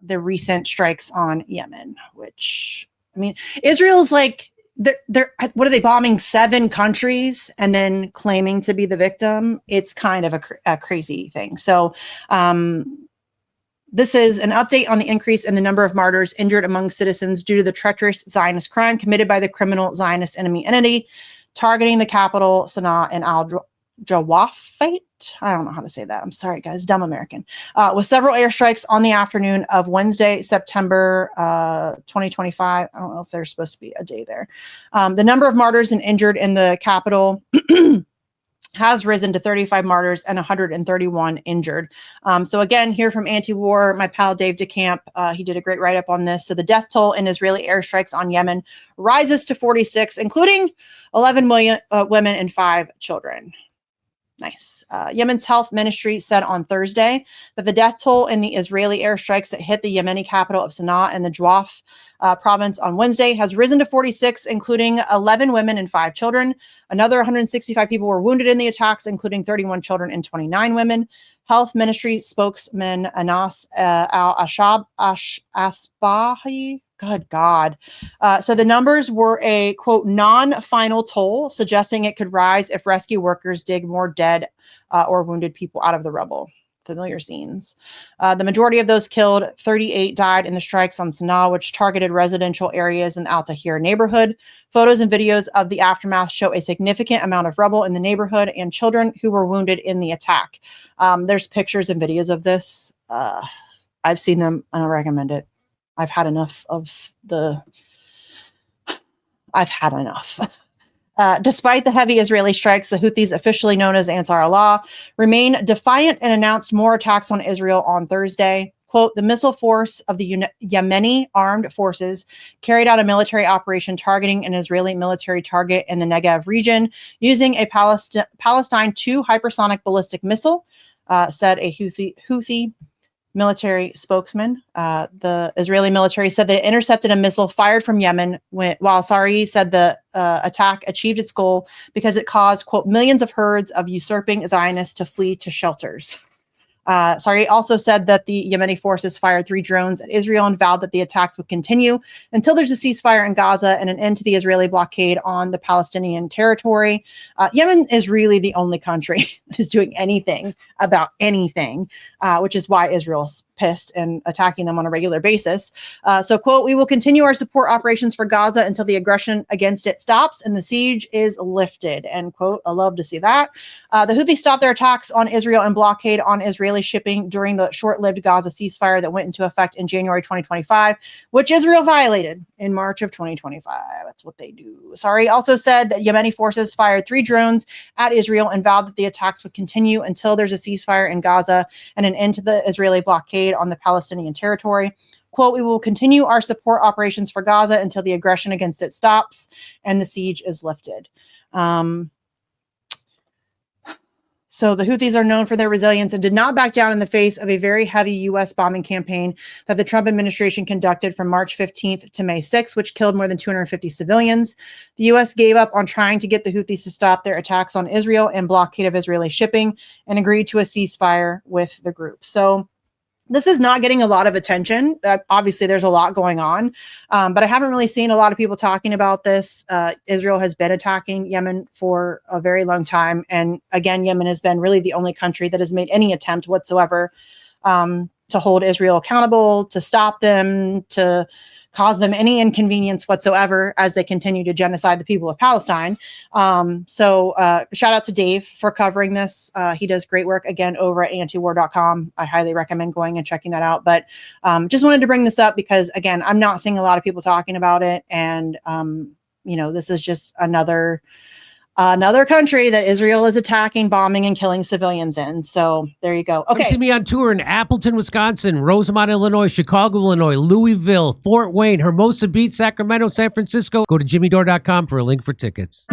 the recent strikes on Yemen, which, I mean, Israel's like, they're what are they bombing 7 countries and then claiming to be the victim? It's kind of a crazy thing. So this is an update on the increase in the number of martyrs injured among citizens due to the treacherous Zionist crime committed by the criminal Zionist enemy entity targeting the capital, Sanaa and Al-Jawf. I don't know how to say that. I'm sorry, guys. Dumb American. With several airstrikes on the afternoon of Wednesday, September 2025. I don't know if there's supposed to be a day there. The number of martyrs and injured in the capital has risen to 35 martyrs and 131 injured. So again, here from Anti-War, my pal Dave DeCamp, he did a great write-up on this. So the death toll in Israeli airstrikes on Yemen rises to 46, including 11 million women and 5 children. Nice. Yemen's health ministry said on Thursday that the death toll in the Israeli airstrikes that hit the Yemeni capital of Sanaa and the Jawf province on Wednesday has risen to 46, including 11 women and 5 children. Another 165 people were wounded in the attacks, including 31 children and 29 women. Health ministry spokesman Anas Asbahi, good God. So the numbers were a, quote, non-final toll, suggesting it could rise if rescue workers dig more dead or wounded people out of the rubble. Familiar scenes. The majority of those killed, 38, died in the strikes on Sanaa, which targeted residential areas in the Al-Tahir neighborhood. Photos and videos of the aftermath show a significant amount of rubble in the neighborhood and children who were wounded in the attack. There's pictures and videos of this. I've seen them and I recommend it. I've had enough. Despite the heavy Israeli strikes, the Houthis, officially known as Ansar Allah, remain defiant and announced more attacks on Israel on Thursday. Quote, the missile force of the Yemeni armed forces carried out a military operation targeting an Israeli military target in the Negev region using a Palestine 2 hypersonic ballistic missile, said a Houthi military spokesman. The Israeli military said that it intercepted a missile fired from Yemen, while Sari said the attack achieved its goal because it caused, quote, millions of herds of usurping Zionists to flee to shelters. Sari also said that the Yemeni forces fired 3 drones at Israel and vowed that the attacks would continue until there's a ceasefire in Gaza and an end to the Israeli blockade on the Palestinian territory. Yemen is really the only country that is doing anything about anything, which is why Israel's pissed and attacking them on a regular basis. So, quote, we will continue our support operations for Gaza until the aggression against it stops and the siege is lifted, end quote. I love to see that. The Houthis stopped their attacks on Israel and blockade on Israeli shipping during the short-lived Gaza ceasefire that went into effect in January 2025, which Israel violated in March of 2025. That's what they do. Sari also said that Yemeni forces fired 3 drones at Israel and vowed that the attacks would continue until there's a ceasefire in Gaza and an end to the Israeli blockade on the Palestinian territory. Quote, we will continue our support operations for Gaza until the aggression against it stops and the siege is lifted. So the Houthis are known for their resilience and did not back down in the face of a very heavy U.S. bombing campaign that the Trump administration conducted from March 15th to May 6th, which killed more than 250 civilians. The U.S. gave up on trying to get the Houthis to stop their attacks on Israel and blockade of Israeli shipping and agreed to a ceasefire with the group. So this is not getting a lot of attention. Obviously, there's a lot going on, but I haven't really seen a lot of people talking about this. Israel has been attacking Yemen for a very long time. And again, Yemen has been really the only country that has made any attempt whatsoever to hold Israel accountable, to stop them, to cause them any inconvenience whatsoever as they continue to genocide the people of Palestine. So shout out to Dave for covering this. He does great work, again, over at antiwar.com. I highly recommend going and checking that out. But just wanted to bring this up because, again, I'm not seeing a lot of people talking about it. And, this is just another country that Israel is attacking, bombing, and killing civilians in. So there you go. Okay. Come see me on tour in Appleton, Wisconsin, Rosemont, Illinois, Chicago, Illinois, Louisville, Fort Wayne, Hermosa Beach, Sacramento, San Francisco. Go to jimmydore.com for a link for tickets.